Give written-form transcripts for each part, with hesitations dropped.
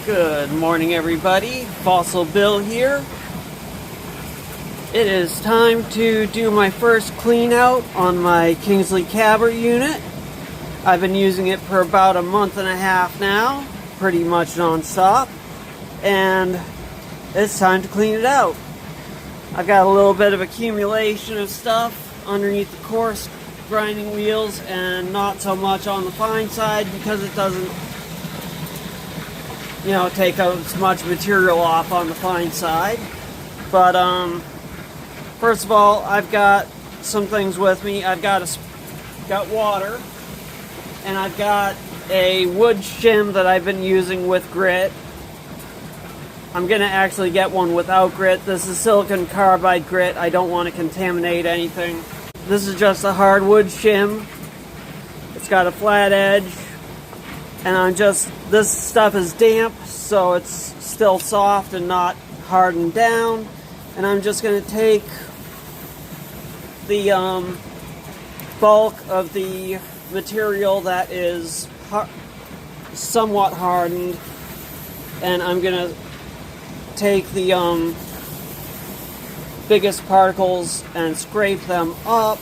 Good morning, everybody. Fossil Bill here. It is time to do my first clean out on my Kingsley Cabber unit. I've been using it for about a month and a half now, pretty much non-stop, and it's time to clean it out. I've got a little bit of accumulation of stuff underneath the coarse grinding wheels and not so much on the fine side because it doesn't take as much material off on the fine side. But first of all, I've got some things with me. I've got water, and I've got a wood shim that I've been using with grit. I'm gonna actually get one without grit. This is silicon carbide grit. I don't want to contaminate anything. This is just a hardwood shim. It's got a flat edge. And this stuff is damp, so it's still soft and not hardened down. And I'm just going to take the bulk of the material that is somewhat hardened, and I'm going to take the biggest particles and scrape them up,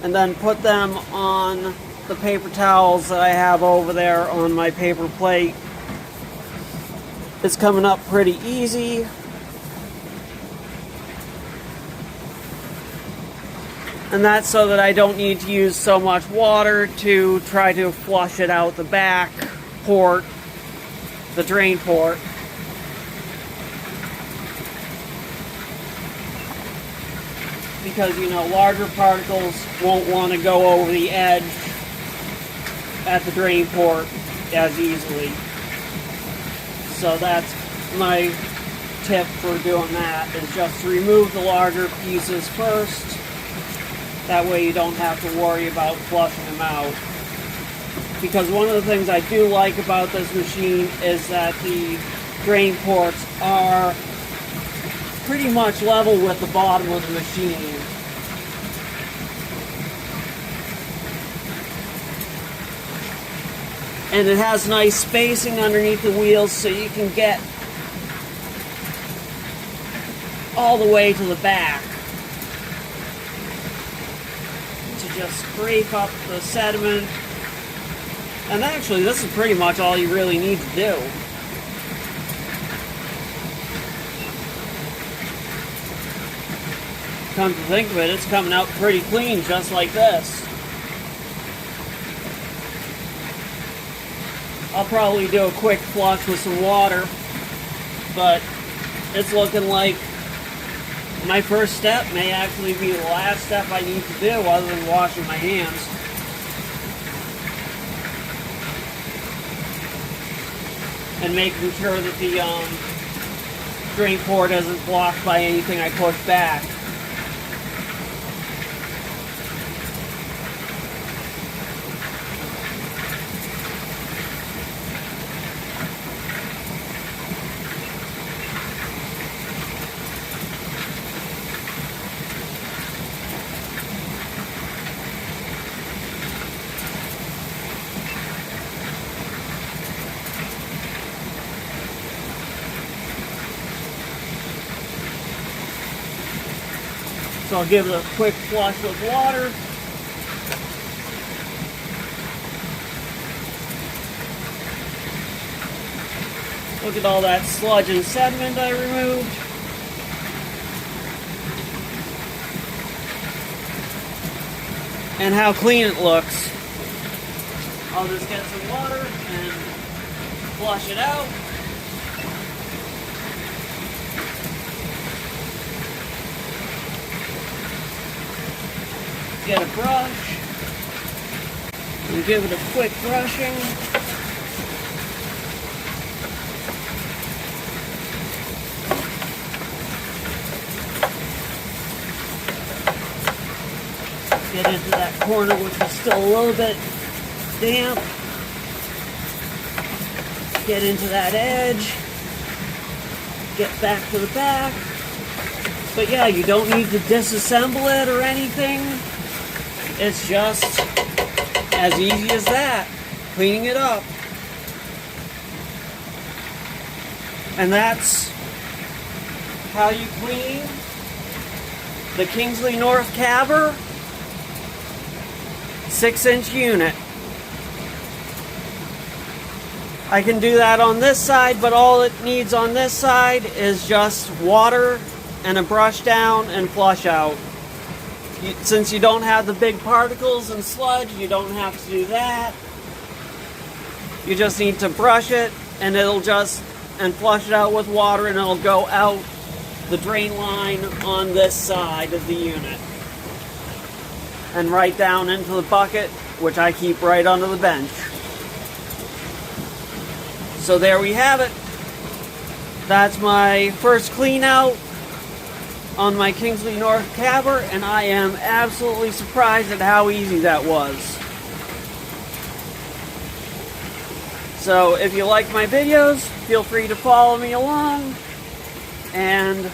and then put them on the paper towels that I have over there on my paper plate. It's coming up pretty easy. And that's so that I don't need to use so much water to try to flush it out the back port, the drain port. Because, larger particles won't want to go over the edge at the drain port as easily. So that's my tip for doing that, is just to remove the larger pieces first. That way you don't have to worry about flushing them out. Because one of the things I do like about this machine is that the drain ports are pretty much level with the bottom of the machine. And it has nice spacing underneath the wheels, so you can get all the way to the back to just scrape up the sediment. And actually, this is pretty much all you really need to do. Come to think of it, it's coming out pretty clean, just like this. I'll probably do a quick flush with some water, but it's looking like my first step may actually be the last step I need to do other than washing my hands. And making sure that the drain port isn't blocked by anything I push back. So I'll give it a quick flush with water. Look at all that sludge and sediment I removed. And how clean it looks. I'll just get some water and flush it out. Get a brush and give it a quick brushing. Get into that corner, which is still a little bit damp. Get into that edge. Get back to the back. But yeah, you don't need to disassemble it or anything. It's just as easy as that. Cleaning it up. And that's how you clean the Kingsley Cabber 6-inch unit. I can do that on this side, but all it needs on this side is just water and a brush down and flush out. Since you don't have the big particles and sludge, you don't have to do that. You just need to brush it, and and flush it out with water, and it'll go out the drain line on this side of the unit. And right down into the bucket, which I keep right under the bench. So there we have it. That's my first clean out on my Kingsley Cabber, and I am absolutely surprised at how easy that was. So if you like my videos, feel free to follow me along, and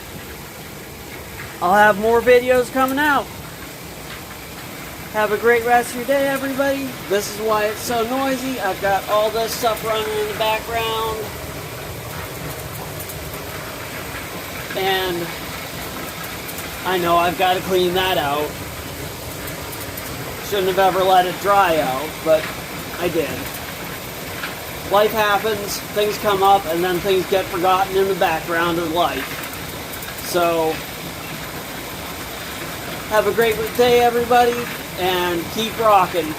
I'll have more videos coming out. Have a great rest of your day, everybody. This is why it's so noisy. I've got all this stuff running in the background. And I know I've got to clean that out. Shouldn't have ever let it dry out, but I did. Life happens, things come up, and then things get forgotten in the background of life. So, have a great day, everybody, and keep rocking.